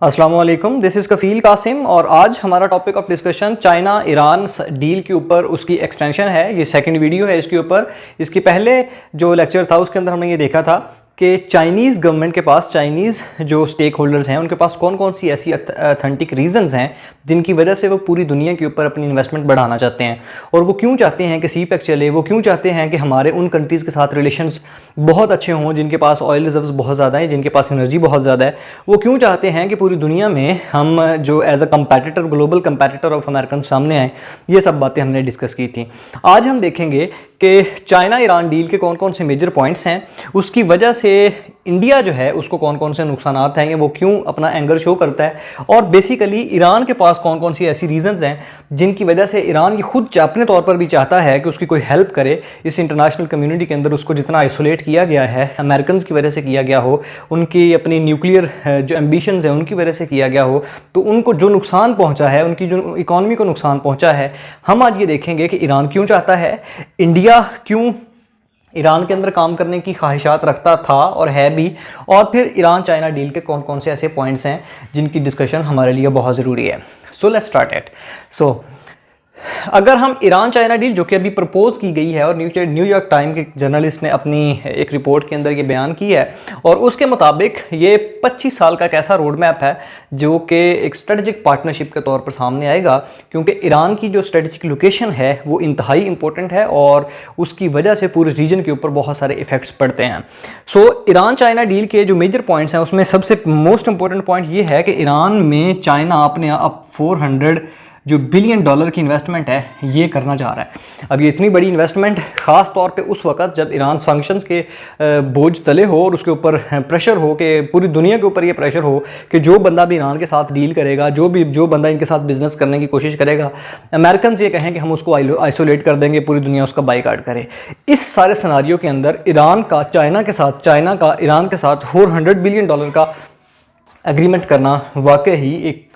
अस्सलाम वालेकुम, this is कफ़ील कासिम और आज हमारा topic of discussion China Iran deal के ऊपर उसकी एक्सटेंशन है। ये सेकंड वीडियो है इसके ऊपर। इसके पहले जो लेक्चर था उसके अंदर हमने ये देखा था कि चाइनीज़ गवर्नमेंट के पास, चाइनीज़ जो स्टेक होल्डर्स हैं उनके पास कौन कौन सी ऐसी अथेंटिक रीजंस हैं जिनकी वजह से वो पूरी दुनिया के ऊपर अपनी इन्वेस्टमेंट बढ़ाना चाहते हैं, और वो क्यों चाहते हैं कि सीपेक चले, वो क्यों चाहते हैं कि हमारे उन कंट्रीज़ के साथ रिलेशंस बहुत अच्छे हों जिनके पास ऑयल रिजर्व्स बहुत ज़्यादा हैं, जिनके पास एनर्जी बहुत ज़्यादा है। वो क्यों चाहते हैं कि पूरी दुनिया में हम जो as a competitor, global competitor of American सामने आए। ये सब बातें हमने डिस्कस की थी। आज हम देखेंगे कि चाइना ईरान डील के कौन कौन से मेजर पॉइंट्स हैं, उसकी वजह से इंडिया जो है उसको कौन कौन से नुकसान हैं, वो क्यों अपना एंगर शो करता है, और बेसिकली ईरान के पास कौन कौन सी ऐसी रीजंस हैं जिनकी वजह से ईरान ये खुद अपने तौर पर भी चाहता है कि उसकी कोई हेल्प करे इस इंटरनेशनल कम्युनिटी के अंदर। उसको जितना आइसोलेट किया गया है, अमेरिकन की वजह से किया गया हो, उनकी अपनी न्यूक्लियर जो एम्बिशंस हैं उनकी वजह से किया गया हो, तो उनको जो नुकसान पहुंचा है, उनकी जो इकॉनमी को नुकसान पहुंचा है, हम आज ये देखेंगे कि ईरान क्यों चाहता है, इंडिया क्यों ईरान के अंदर काम करने की ख्वाहिशात रखता था और है भी, और फिर ईरान चाइना डील के कौन कौन से ऐसे पॉइंट्स हैं जिनकी डिस्कशन हमारे लिए बहुत ज़रूरी है। So let's start it. अगर हम ईरान चाइना डील जो कि अभी प्रपोज की गई है, और न्यूयॉर्क टाइम के जर्नलिस्ट ने अपनी एक रिपोर्ट के अंदर ये बयान की है, और उसके मुताबिक ये 25 साल का एक ऐसा रोड मैप है जो कि एक स्ट्रेटजिक पार्टनरशिप के तौर पर सामने आएगा, क्योंकि ईरान की जो स्ट्रेटजिक लोकेशन है वो इंतहाई इंपॉर्टेंट है और उसकी वजह से पूरे रीजन के ऊपर बहुत सारे इफेक्ट्स पड़ते हैं। ईरान चाइना डील के जो मेजर पॉइंट्स हैं उसमें सबसे मोस्ट इंपॉर्टेंट पॉइंट ये है कि ईरान में चाइना अपने आप 400 जो बिलियन डॉलर की इन्वेस्टमेंट है ये करना चाह रहा है। अब ये इतनी बड़ी इन्वेस्टमेंट ख़ास तौर पे उस वक्त जब ईरान सैंक्शंस के बोझ तले हो और उसके ऊपर प्रेशर हो, कि पूरी दुनिया के ऊपर ये प्रेशर हो कि जो बंदा भी ईरान के साथ डील करेगा, जो बंदा इनके साथ बिजनेस करने की कोशिश करेगा, अमेरिकन ये कहें कि हम उसको आइसोलेट कर देंगे, पूरी दुनिया उसका बाइकाट करे। इस सारे सिनारियो के अंदर ईरान का चाइना का ईरान के साथ 400 बिलियन डॉलर का एग्रीमेंट करना वाकई ही एक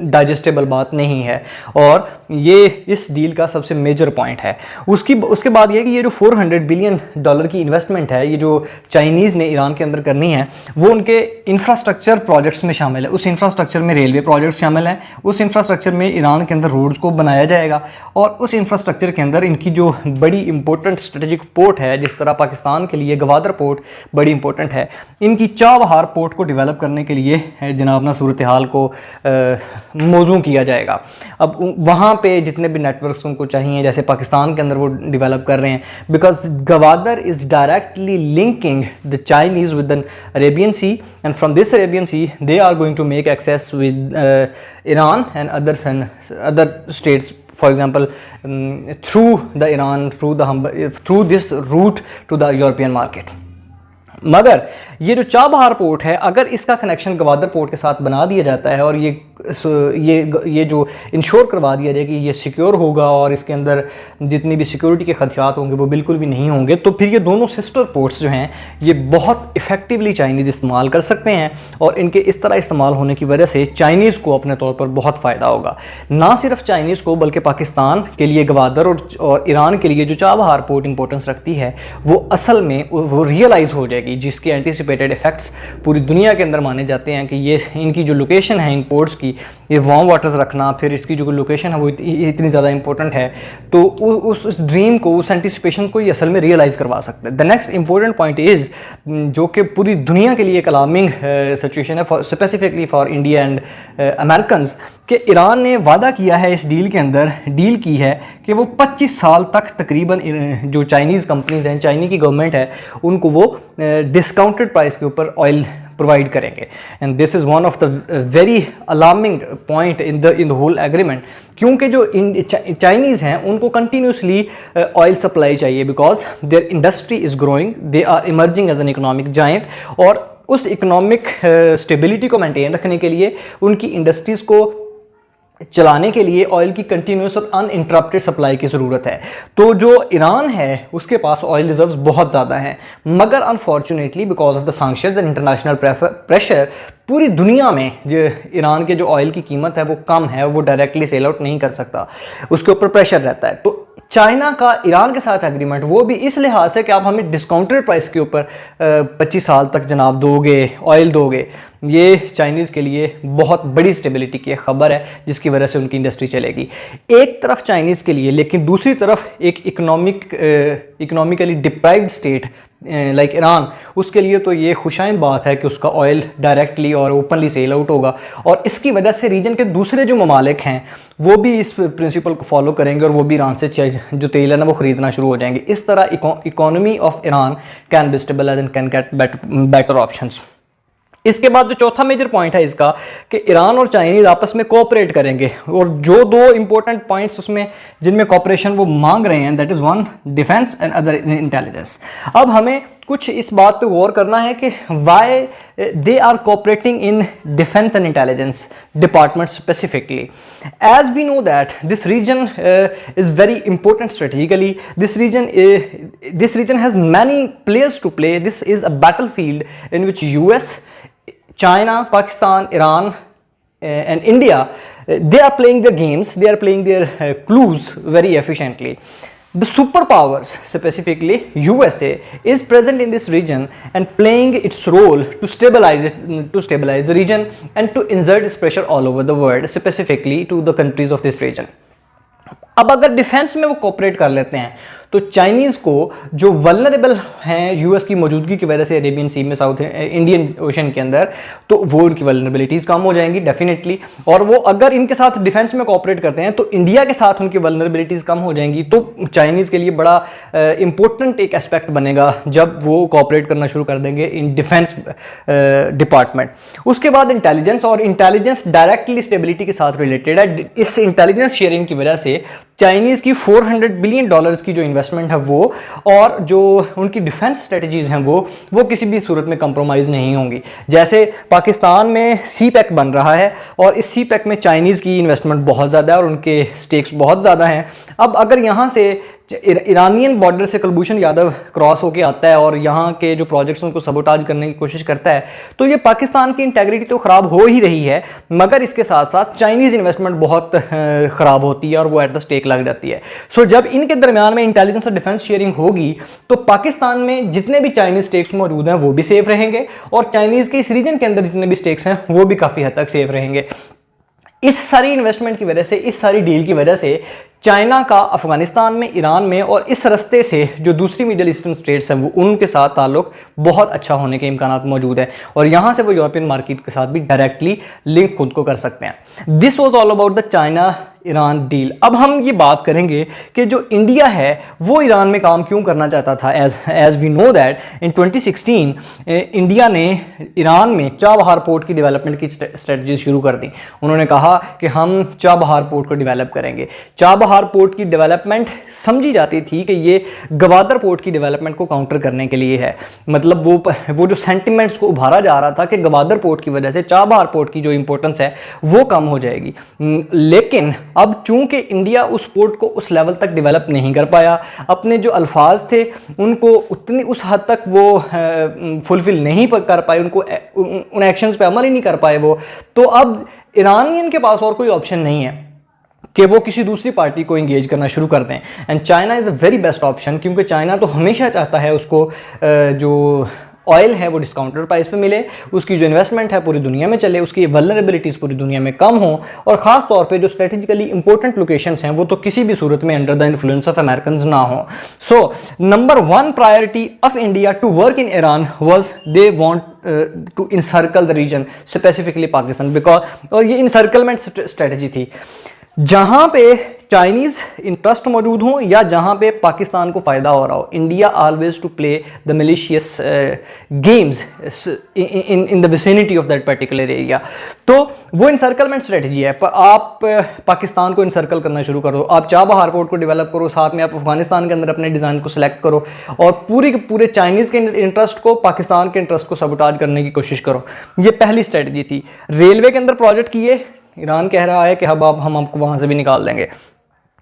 डाइजेस्टेबल बात नहीं है, और ये इस डील का सबसे मेजर पॉइंट है। उसके बाद ये कि ये जो 400 बिलियन डॉलर की इन्वेस्टमेंट है, ये जो चाइनीज़ ने ईरान के अंदर करनी है, वो उनके इंफ्रास्ट्रक्चर प्रोजेक्ट्स में शामिल है। उस इंफ्रास्ट्रक्चर में रेलवे प्रोजेक्ट्स शामिल हैं, उस इंफ्रास्ट्रक्चर में ईरान के अंदर रोड्स को बनाया जाएगा, और उस इंफ्रास्ट्रक्चर के अंदर इनकी जो बड़ी इंपॉर्टेंट स्ट्रेटेजिक पोर्ट है, जिस तरह पाकिस्तान के लिए गवादर पोर्ट बड़ी इंपॉर्टेंट है, इनकी चाबहार पोर्ट को डेवलप करने के लिए जनाब ना सूरत हाल को मौजू किया जाएगा। अब वहाँ पे जितने भी नेटवर्क्स उनको चाहिए, जैसे पाकिस्तान के अंदर वो डेवलप कर रहे हैं, because Gwadar is directly linking the Chinese with the Arabian Sea, and from this Arabian Sea they are going to make access with Iran and other states, for example through this route to the European market। मगर ये जो Chabahar port है, अगर इसका connection Gwadar port के साथ बना दिया जाता है और ये जो इंश्योर करवा दिया जाए कि ये सिक्योर होगा और इसके अंदर जितनी भी सिक्योरिटी के खदशात होंगे वो बिल्कुल भी नहीं होंगे, तो फिर ये दोनों सिस्टर पोर्ट्स जो हैं ये बहुत इफेक्टिवली चाइनीज़ इस्तेमाल कर सकते हैं, और इनके इस तरह इस्तेमाल होने की वजह से चाइनीज़ को अपने तौर पर बहुत फ़ायदा होगा। ना सिर्फ चाइनीज़ को बल्कि पाकिस्तान के लिए गवादर और ईरान के लिए जो चाबहार पोर्ट इंपॉर्टेंस रखती है वो असल में वो रियलाइज़ हो जाएगी, जिसके एंटीसिपेटेड इफेक्ट्स पूरी दुनिया के अंदर माने जाते हैं कि ये इनकी जो लोकेशन है इन पोर्ट्स की, ये वार्म वाटर्स रखना, फिर इसकी जो लोकेशन है वो इतनी ज़्यादा इंपॉर्टेंट है, तो उस ड्रीम को, उस एंटीसिपेशन को ये असल में रियलाइज़ करवा सकते हैं। The next important point is, जो कि पूरी दुनिया के लिए एक अलार्मिंग सिचुएशन है, specifically for India and Americans, कि ईरान ने वादा किया है, इस डील के अंदर डील की है कि वो 25 साल तक तकरीबन जो चाइनीज़ कंपनीज़ हैं, चाइनी की गवर्नमेंट है, उनको वो डिस्काउंटेड प्राइस के ऊपर ऑयल प्रोवाइड करेंगे। And this is one of the very alarming point in the whole agreement, क्योंकि जो चाइनीज़ हैं उनको कंटिन्यूसली ऑयल सप्लाई चाहिए, because their industry is growing, they are emerging as an economic giant, और उस economic stability को maintain रखने के लिए, उनकी इंडस्ट्रीज़ को चलाने के लिए ऑयल की कंटिन्यूस और अनइंटरप्टेड सप्लाई की ज़रूरत है। तो जो ईरान है उसके पास ऑयल रिजर्व्स बहुत ज़्यादा हैं, मगर unfortunately because of the sanctions and international pressure पूरी दुनिया में जो ईरान के जो ऑयल की कीमत है वो कम है, वो डायरेक्टली सेल आउट नहीं कर सकता, उसके ऊपर प्रेशर रहता है। तो चाइना का ईरान के साथ एग्रीमेंट वो भी इस लिहाज से कि आप हमें डिस्काउंटेड प्राइस के ऊपर 25 साल तक जनाब दोगे, ऑयल दोगे, ये चाइनीज़ के लिए बहुत बड़ी स्टेबिलिटी की खबर है, जिसकी वजह से उनकी इंडस्ट्री चलेगी एक तरफ चाइनीज़ के लिए, लेकिन दूसरी तरफ एक economically deprived state like Iran, उसके लिए तो ये खुशाइंद बात है कि उसका ऑयल डायरेक्टली और ओपनली सेल आउट होगा, और इसकी वजह से रीजन के दूसरे जो ममालिक हैं वो भी इस प्रिंसिपल को फॉलो करेंगे और वो भी ईरान से जो तेल है ना वो ख़रीदना शुरू हो जाएंगे। इस तरह economy of Iran can be stabilise and can get better options. इसके बाद जो चौथा मेजर पॉइंट है इसका कि ईरान और चाइनीज आपस में कोऑपरेट करेंगे, और जो दो इंपॉर्टेंट पॉइंट्स उसमें जिनमें कोऑपरेशन वो मांग रहे हैं, that is one defence and other intelligence. अब हमें कुछ इस बात पे गौर करना है कि why they are cooperating in defence and intelligence department specifically. As we know that this region is very important strategically, this region has many players to play, this is a battle field in which US, China, Pakistan, Iran, and India, they are playing their games, they are playing their clues very efficiently. The superpowers, specifically USA, is present in this region and playing its role to stabilize the region and to exert its pressure all over the world, specifically to the countries of this region. अब अगर defence में वो cooperate कर लेते हैं तो Chinese को जो वल्नरेबल हैं यूएस की मौजूदगी की वजह से अरेबियन सी में, साउथ इंडियन ओशन के अंदर, तो वो उनकी वल्नरेबिलिटीज़ कम हो जाएंगी डेफिनेटली, और वो अगर इनके साथ डिफेंस में कोऑपरेट करते हैं तो इंडिया के साथ उनकी वल्नरेबिलिटीज़ कम हो जाएंगी। तो चाइनीज़ के लिए बड़ा इंपॉर्टेंट एक एस्पेक्ट बनेगा जब वो कोऑपरेट करना शुरू कर देंगे इन डिफेंस डिपार्टमेंट। उसके बाद इंटेलिजेंस, और इंटेलिजेंस डायरेक्टली स्टेबिलिटी के साथ रिलेटेड है। इस इंटेलिजेंस शेयरिंग की वजह से चाइनीज़ की $400 बिलियन की जो इन्वेस्टमेंट है वो, और जो उनकी डिफेंस स्ट्रेटजीज हैं वो किसी भी सूरत में कंप्रोमाइज़ नहीं होंगी। जैसे पाकिस्तान में CPEC बन रहा है और इस CPEC में चाइनीज़ की इन्वेस्टमेंट बहुत ज़्यादा है और उनके स्टेक्स बहुत ज़्यादा हैं। अब अगर यहाँ से ईरानियन बॉर्डर से कुलभूषण यादव क्रॉस होके आता है और यहाँ के जो प्रोजेक्ट्स उनको सबोटाज करने की कोशिश करता है, तो ये पाकिस्तान की इंटेग्रिटी तो ख़राब हो ही रही है, मगर इसके साथ साथ चाइनीज़ इन्वेस्टमेंट बहुत ख़राब होती है और वो एट द स्टेक लग जाती है। सो जब इनके दरमियान में इंटेलिजेंस और डिफेंस शेयरिंग होगी तो पाकिस्तान में जितने भी चाइनीज़ स्टेक्स मौजूद हैं वो भी सेफ रहेंगे, और चाइनीज़ के इस रीजन के अंदर जितने भी स्टेक्स हैं वो भी काफ़ी हद तक सेफ रहेंगे। इस सारी इन्वेस्टमेंट की वजह से, इस सारी डील की वजह से चाइना का अफगानिस्तान में, ईरान में और इस रास्ते से जो दूसरी मिडिल ईस्टर्न स्टेट्स हैं वो उनके साथ ताल्लुक बहुत अच्छा होने के इम्कानात मौजूद है, और यहाँ से वो यूरोपियन मार्केट के साथ भी डायरेक्टली लिंक खुद को कर सकते हैं। This was all about the China Iran deal. अब हम ये बात करेंगे कि जो इंडिया है वो ईरान में काम क्यों करना चाहता था। As we know that in 2016 India ने ईरान में चाबहार पोर्ट की डेवलपमेंट की स्ट्रेटजी शुरू कर दी। उन्होंने कहा कि हम चाबहार पोर्ट को डेवलप करेंगे। चाबहार पोर्ट की डेवलपमेंट समझी जाती थी कि ये गवादर पोर्ट की डेवलपमेंट को काउंटर करने के लिए है, मतलब वो जो सेंटिमेंट्स को उभारा जा रहा था कि गवादर पोर्ट की वजह से चाबहार पोर्ट की जो इंपॉर्टेंस है वो कम हो जाएगी। लेकिन अब चूंकि इंडिया उस पोर्ट को उस लेवल तक डेवलप नहीं कर पाया, अपने जो अल्फाज थे उनको उतनी उस हद तक वो फुलफिल नहीं कर पाए, उनको उन एक्शंस पे अमल ही नहीं कर पाए वो, तो अब ईरानियन के पास और कोई ऑप्शन नहीं है कि वो किसी दूसरी पार्टी को इंगेज करना शुरू कर दें। And China is a very best option, क्योंकि चाइना तो हमेशा चाहता है उसको जो ऑयल है वो डिस्काउंटेड प्राइस पे मिले, उसकी जो इन्वेस्टमेंट है पूरी दुनिया में चले, उसकी वल्नरेबिलिटीज़ पूरी दुनिया में कम हो, और ख़ास तौर पे जो स्ट्रेटेजिकली इंपॉर्टेंट लोकेशंस हैं वो तो किसी भी सूरत में under the influence of American ना हो। So number 1 priority of India to work in Iran was they want to encircle the region, specifically Pakistan, because, और ये इनसर्कलमेंट स्ट्रेटजी थी। जहाँ पे चाइनीज़ इंटरेस्ट मौजूद हों या जहाँ पे पाकिस्तान को फ़ायदा हो रहा हो, India always to play the malicious games in the vicinity of that particular area. तो वो इनसर्कलमेंट स्ट्रेटजी है। आप पाकिस्तान को इनसर्कल करना शुरू करो, आप चाबहार पोर्ट को डेवलप करो, साथ में आप अफगानिस्तान के अंदर अपने डिज़ाइन को सिलेक्ट करो, और पूरे के पूरे चाइनीज़ के इंटरेस्ट को, पाकिस्तान के इंटरेस्ट को सबोटाज करने की कोशिश करो। ये पहली स्ट्रेटजी थी। रेलवे के अंदर प्रोजेक्ट किए, ईरान कह रहा है कि अब हम आपको वहाँ से भी निकाल देंगे।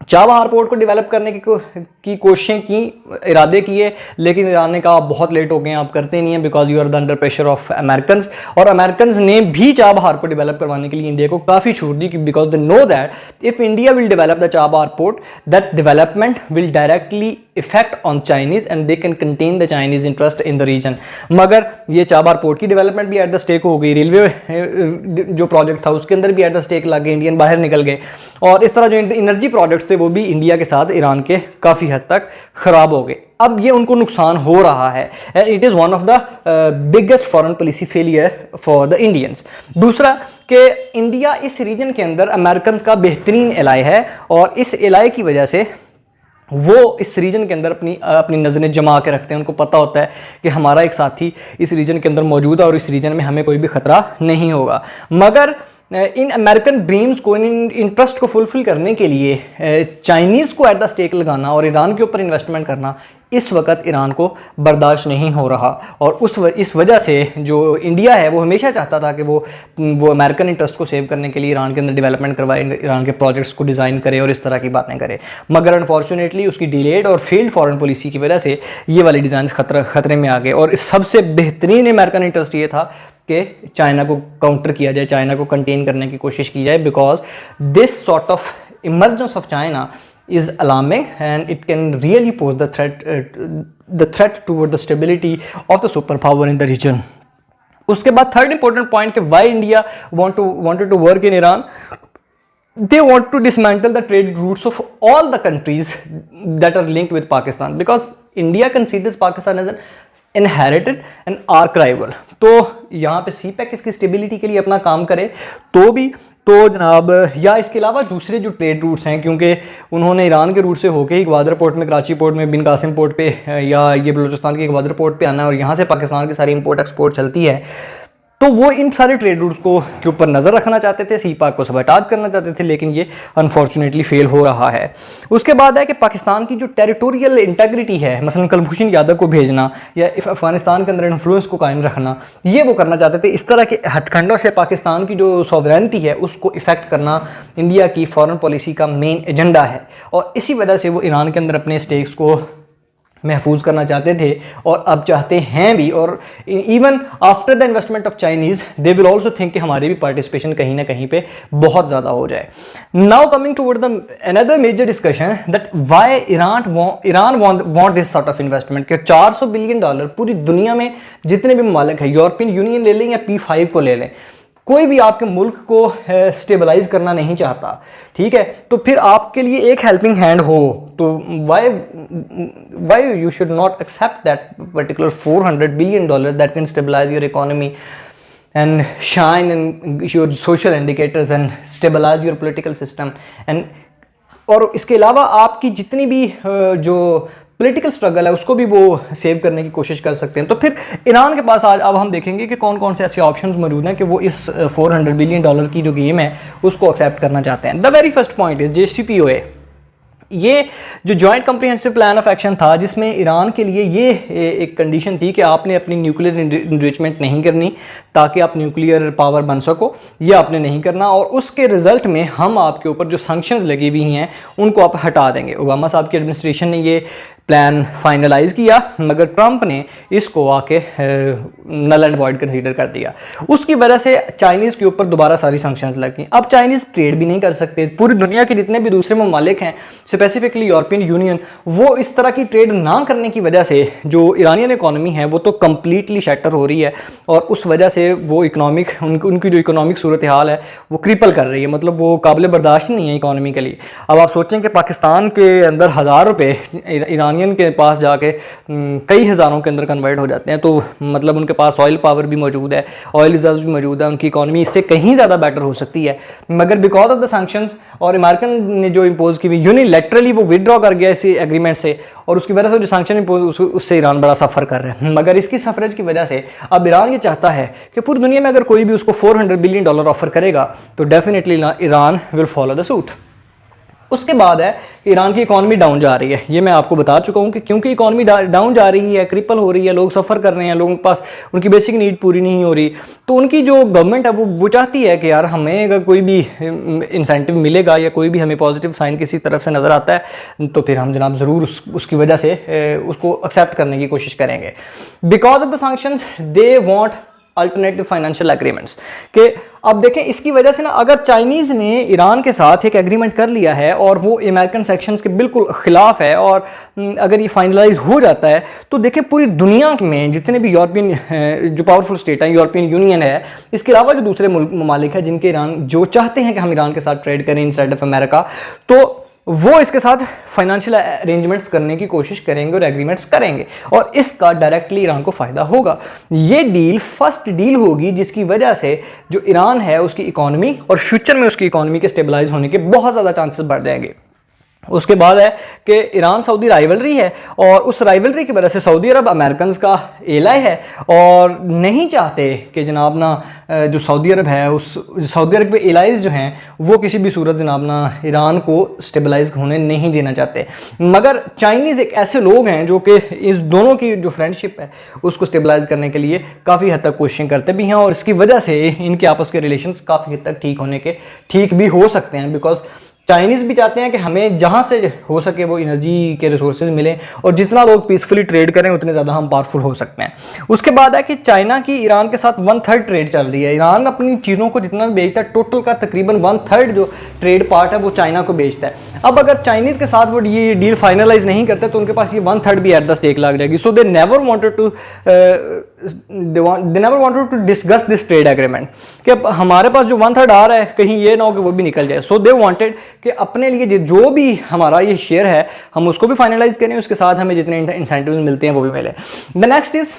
चाबहार पोर्ट को डेवलप करने की कोशिशें की, इरादे किए, लेकिन ईरान ने कहा बहुत लेट हो गए, आप करते नहीं हैं because you are the under pressure of American, और अमेरिकन ने भी चाबहार को डेवलप करवाने के लिए इंडिया को काफ़ी छूट दी, because they know that if India will develop the Chabahar port, that development will directly effect on Chinese and they can contain the Chinese interest in the region. मगर ये चाबार पोर्ट की development भी at the stake हो गई, railway जो project था उसके अंदर भी एट द स्टेक लग गए, इंडियन बाहर निकल गए, और इस तरह जो एनर्जी प्रोजेक्ट्स थे वो भी इंडिया के साथ ईरान के काफ़ी हद तक ख़राब हो गए। अब ये उनको नुकसान हो रहा है and it is one of the biggest foreign policy failure for the Indians. दूसरा कि इंडिया इस रीजन के अंदर अमेरिकन का बेहतरीन एलाय है और इस एलाय की वजह से वो इस रीजन के अंदर अपनी नज़रें जमा के रखते हैं। उनको पता होता है कि हमारा एक साथी इस रीजन के अंदर मौजूद है और इस रीजन में हमें कोई भी खतरा नहीं होगा। मगर इन अमेरिकन ड्रीम्स को, इन इंटरेस्ट को फुलफिल करने के लिए चाइनीज़ को एट द स्टेक लगाना और ईरान के ऊपर इन्वेस्टमेंट करना इस वक्त ईरान को बर्दाश्त नहीं हो रहा। और इस वजह से जो इंडिया है वो हमेशा चाहता था कि वो अमेरिकन इंटरेस्ट को सेव करने के लिए ईरान के अंदर डेवलपमेंट करवाए, ईरान के प्रोजेक्ट्स को डिज़ाइन करे और इस तरह की बातें करे। मगर अनफॉर्चुनेटली उसकी डिलेड और फेल्ड फॉरेन पॉलिसी की वजह से ये वाले डिज़ाइन खतरे में आ गए। और सबसे बेहतरीन अमेरिकन इंटरेस्ट ये था कि चाइना को काउंटर किया जाए, चाइना को कंटेन करने की कोशिश की जाए, because this sort of emergence of China is alarming and it can really pose the threat toward the stability of the superpower in the region. उसके बाद थर्ड इंपॉर्टेंट पॉइंट कि why India wanted to work in Iran. They want to dismantle the trade routes of all the countries that are linked with Pakistan because India considers Pakistan as an inherited and arc rival. तो यहाँ पे CPEC इसकी stability के लिए अपना काम करे तो भी तो जनाब, या इसके अलावा दूसरे जो ट्रेड रूट्स हैं, क्योंकि उन्होंने ईरान के रूट से होके ही ग्वादर पोर्ट में, कराची पोर्ट में, बिन कासिम पोर्ट पे या ये बलूचिस्तान के ग्वादर पोर्ट पे आना है और यहाँ से पाकिस्तान की सारी इंपोर्ट एक्सपोर्ट चलती है। तो वो इन सारे ट्रेड रूट्स को के ऊपर नज़र रखना चाहते थे, सीपाक को सबटाज करना चाहते थे, लेकिन ये अनफॉर्चुनेटली फेल हो रहा है। उसके बाद है कि पाकिस्तान की जो टेरिटोरियल इंटेग्रिटी है, मसलन कुलभूषण यादव को भेजना या अफगानिस्तान के अंदर इन्फ्लुएंस को कायम रखना, ये वो करना चाहते थे। इस तरह के हथकंडों से पाकिस्तान की जो सॉवरेनिटी है उसको इफेक्ट करना इंडिया की फॉरेन पॉलिसी का मेन एजेंडा है और इसी वजह से वो ईरान के अंदर अपने स्टेक्स को महफूज करना चाहते थे और अब चाहते हैं भी। और even after the investment of Chinese they will also think कि हमारी भी पार्टिसिपेशन कहीं ना कहीं पे बहुत ज़्यादा हो जाए। Now coming toward the another major discussion that why Iran want this sort of investment कि $400 बिलियन पूरी दुनिया में जितने भी ममालिक है, यूरोपियन यूनियन ले लें या P5 को ले लें, कोई भी आपके मुल्क को स्टेबलाइज करना नहीं चाहता, ठीक है। तो फिर आपके लिए एक हेल्पिंग हैंड हो तो why you should not accept that particular $400 billion that can stabilize your economy and shine in your social indicators and stabilize your political system and और इसके अलावा आपकी जितनी भी जो पॉलिटिकल स्ट्रगल है उसको भी वो सेव करने की कोशिश कर सकते हैं। तो फिर ईरान के पास आज अब हम देखेंगे कि कौन कौन से ऐसे ऑप्शंस मौजूद हैं कि वो इस $400 बिलियन की जो गेम है उसको एक्सेप्ट करना चाहते हैं। The very first point is JCPOA। ये जो joint comprehensive plan of action था जिसमें ईरान के लिए ये एक कंडीशन थी कि आपने अपनी न्यूक्लियर इनरिचमेंट नहीं करनी ताकि आप न्यूक्लियर पावर बन सको, ये आपने नहीं करना और उसके रिजल्ट में हम आपके ऊपर जो सैंक्शंस लगी हुई हैं उनको आप हटा देंगे। ओबामा साहब की एडमिनिस्ट्रेशन ने ये प्लान फाइनलाइज किया मगर ट्रंप ने इसको आके नल एंड वॉइड कंसीडर कर दिया। उसकी वजह से चाइनीज़ के ऊपर दोबारा सारी सैंक्शंस लग गई। अब चाइनीज़ ट्रेड भी नहीं कर सकते। पूरी दुनिया के जितने भी दूसरे ममालिक हैं, स्पेसिफिकली यूरोपियन यूनियन, वो इस तरह की ट्रेड ना करने की वजह से जो ईरानियन इकॉनमी है वो तो कम्प्लीटली शटर हो रही है और उस वजह से वो इकनॉमिक उनकी जो इकोनॉमिक सूरत हाल है वो क्रिपल कर रही है, मतलब वो काबिल बर्दाश्त नहीं है इकॉनमी के लिए। अब आप सोचें कि पाकिस्तान के अंदर ₹1000 ईरानियन के पास जाके कई हज़ारों के अंदर कन्वर्ट हो जाते हैं, तो मतलब उनके पास ऑयल पावर भी मौजूद है, ऑयल रिजर्व भी मौजूद है, उनकी इकॉनमी इससे कहीं ज़्यादा बेटर हो सकती है। मगर बिकॉज ऑफ द सैंक्शंस और अमेरिकन ने जो इम्पोज की हुई यूनिलैटरली वो विदड्रॉ कर गया इसी एग्रीमेंट से और उसकी वजह से जो सैंक्शन इम्पोज उससे ईरान बड़ा सफ़र कर रहा है। मगर इसकी सफरेज की वजह से अब ईरान ये चाहता है कि पूरी दुनिया में अगर कोई भी उसको $400 बिलियन ऑफर करेगा तो definitely Iran will follow the suit. उसके बाद है कि ईरान की इकॉनमी डाउन जा रही है। ये मैं आपको बता चुका हूँ कि क्योंकि इकॉनमी डाउन जा रही है, क्रिपल हो रही है, लोग सफ़र कर रहे हैं, लोगों के पास उनकी बेसिक नीड पूरी नहीं हो रही, तो उनकी जो गवर्नमेंट है वो चाहती है कि यार हमें अगर कोई भी इंसेंटिव मिलेगा या कोई भी हमें पॉजिटिव साइन किसी तरफ से नज़र आता है तो फिर हम जनाब ज़रूर उसकी वजह से उसको एक्सेप्ट करने की कोशिश करेंगे। Because of the sanctions they want alternative financial agreements के। अब देखें इसकी वजह से ना, अगर चाइनीज़ ने ईरान के साथ एक एग्रीमेंट कर लिया है और वो अमेरिकन सेक्शंस के बिल्कुल खिलाफ है, और अगर ये फाइनलाइज हो जाता है तो देखें पूरी दुनिया में जितने भी यूरोपियन जो पावरफुल स्टेट हैं, यूरोपियन यूनियन है, इसके अलावा जो दूसरे ममालिक हैं जिनके ईरान जो चाहते हैं कि हम ईरान के साथ ट्रेड करें इंस्टेड ऑफ अमेरिका, तो वो इसके साथ फाइनेंशियल अरेंजमेंट्स करने की कोशिश करेंगे और एग्रीमेंट्स करेंगे, और इसका डायरेक्टली ईरान को फ़ायदा होगा। ये डील फर्स्ट डील होगी जिसकी वजह से जो ईरान है उसकी इकॉनमी और फ्यूचर में उसकी इकॉनमी के स्टेबलाइज होने के बहुत ज़्यादा चांसेस बढ़ जाएंगे। उसके बाद है कि ईरान सऊदी राइवलरी है, और उस राइवलरी की वजह से सऊदी अरब अमेरिकन का एलाई है और नहीं चाहते कि जनाब ना जो सऊदी अरब है उस सऊदी अरब के एलाइज जो हैं वो किसी भी सूरत जनाब ना ईरान को स्टेबलाइज होने नहीं देना चाहते। मगर चाइनीज़ एक ऐसे लोग हैं जो कि इस दोनों की जो फ्रेंडशिप है उसको स्टेबलाइज करने के लिए काफ़ी हद तक कोशिशें करते भी हैं, और इसकी वजह से इनके आपस के रिलेशंस काफ़ी हद तक ठीक भी हो सकते हैं। बिकॉज चाइनीज़ भी चाहते हैं कि हमें जहाँ से हो सके वो एनर्जी के रिसोर्सेज मिलें, और जितना लोग पीसफुली ट्रेड करें उतने ज़्यादा हम पावरफुल हो सकते हैं। उसके बाद है कि चाइना की ईरान के साथ 1/3 ट्रेड चल रही है। ईरान अपनी चीज़ों को जितना भी बेचता है टोटल का तकरीबन 1/3 जो ट्रेड पार्ट है वो चाइना को बेचता है। अब अगर चाइनीज़ के साथ वो ये डील फाइनलाइज नहीं करते तो उनके पास ये 1/3 भी एट द स्टेक लग जाएगी। So they never wanted to discuss this trade agreement कि अब हमारे पास जो 1/3 आ रहा है कहीं ये ना हो कि वो भी निकल जाए। सो दे वांटेड कि अपने लिए जो भी हमारा ये शेयर है हम उसको भी फाइनलाइज करें, उसके साथ हमें जितने इंसेंटिव्स मिलते हैं वो भी मिले। द नेक्स्ट इज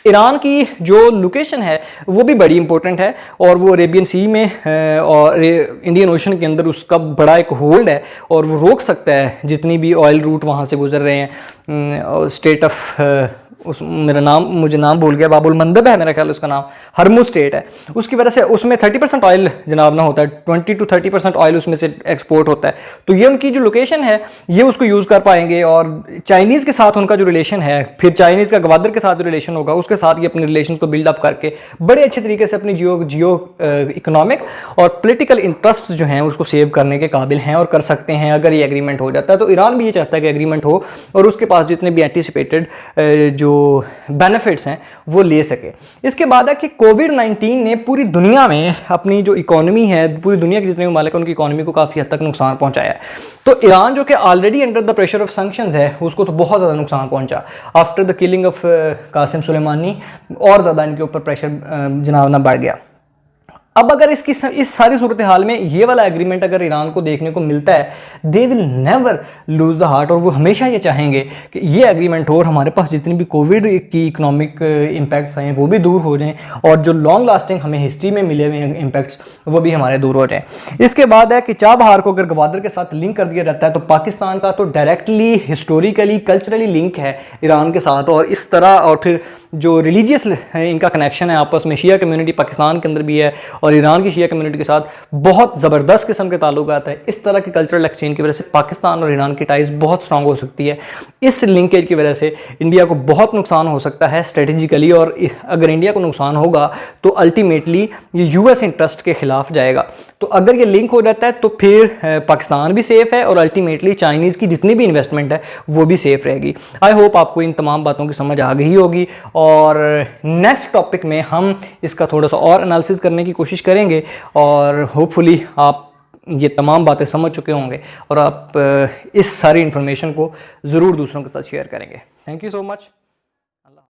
ईरान की जो लोकेशन है वो भी बड़ी इंपॉर्टेंट है, और वो अरेबियन सी में और इंडियन ओशन के अंदर उसका बड़ा एक होल्ड है, और वो रोक सकता है जितनी भी ऑयल रूट वहाँ से गुजर रहे हैं। स्टेट ऑफ मुझे नाम भूल गया, बाबुल मंदब है मेरा ख्याल उसका नाम, हरमुज स्टेट है, उसकी वजह से उसमें 30% ऑयल जनाब ना होता है, 20 to 30% ऑयल उसमें से एक्सपोर्ट होता है। तो ये उनकी जो लोकेशन है ये उसको यूज़ कर पाएंगे, और चाइनीज़ के साथ उनका जो रिलेशन है, फिर चाइनीज़ का गवादर के साथ जो रिलेशन होगा उसके साथ ये अपने रिलेशन को बिल्डअप करके बड़े अच्छे तरीके से अपनी जियो इकोनॉमिक और पोलिटिकल इंटरेस्ट जो हैं उसको सेव करने के काबिल हैं और कर सकते हैं अगर ये एग्रीमेंट हो जाता है। तो ईरान भी ये चाहता है कि एग्रीमेंट हो और उसके पास जितने भी एंटीसिपेटेड जो बेनिफिट्स हैं वो ले सके। इसके बाद है कि कोविड-19 ने पूरी दुनिया में अपनी जो इकोनॉमी है, पूरी दुनिया के जितने ममालिक उनकी इकोनॉमी को काफ़ी हद तक नुकसान पहुंचाया है। तो ईरान जो कि already under the pressure of sanctions है उसको तो बहुत ज़्यादा नुकसान पहुंचा। After the killing of Qasem Soleimani और ज़्यादा इनके ऊपर प्रेशर जनाब ना बढ़ गया। अब अगर इस सारी सूरत हाल में ये वाला एग्रीमेंट अगर ईरान को देखने को मिलता है, they will never lose the heart, और वो हमेशा ये चाहेंगे कि ये एग्रीमेंट हो और हमारे पास जितनी भी कोविड की इकोनॉमिक इम्पैक्ट्स हैं वो भी दूर हो जाएं, और जो लॉन्ग लास्टिंग हमें हिस्ट्री में मिले हुए इम्पैक्ट्स वो भी हमारे दूर हो जाएं। इसके बाद है कि चाबहार को अगर गवादर के साथ लिंक कर दिया जाता है तो पाकिस्तान का तो डायरेक्टली हिस्टोरिकली कल्चरली लिंक है ईरान के साथ, और इस तरह और फिर जो रिलीजियस इनका कनेक्शन है आपस में, शिया कम्युनिटी पाकिस्तान के अंदर भी है और ईरान की शिया कम्युनिटी के साथ बहुत ज़बरदस्त किस्म के ताल्लुकात है। इस तरह के कल्चरल एक्सचेंज की वजह से पाकिस्तान और ईरान की टाइज बहुत स्ट्रांग हो सकती है। इस लिंकेज की वजह से इंडिया को बहुत नुकसान हो सकता है स्ट्रेटेजिकली, और अगर इंडिया को नुकसान होगा तो अल्टीमेटली ये यूएस इंटरेस्ट के खिलाफ जाएगा। तो अगर ये लिंक हो जाता है तो फिर पाकिस्तान भी सेफ है और अल्टीमेटली चाइनीज़ की जितनी भी इन्वेस्टमेंट है वो भी सेफ रहेगी। आई होप आपको इन तमाम बातों की समझ आ गई होगी, और नेक्स्ट टॉपिक में हम इसका थोड़ा सा और एनालिसिस करने की कोशिश करेंगे, और होपफुली आप ये तमाम बातें समझ चुके होंगे और आप इस सारी इन्फॉर्मेशन को ज़रूर दूसरों के साथ शेयर करेंगे। Thank you so much.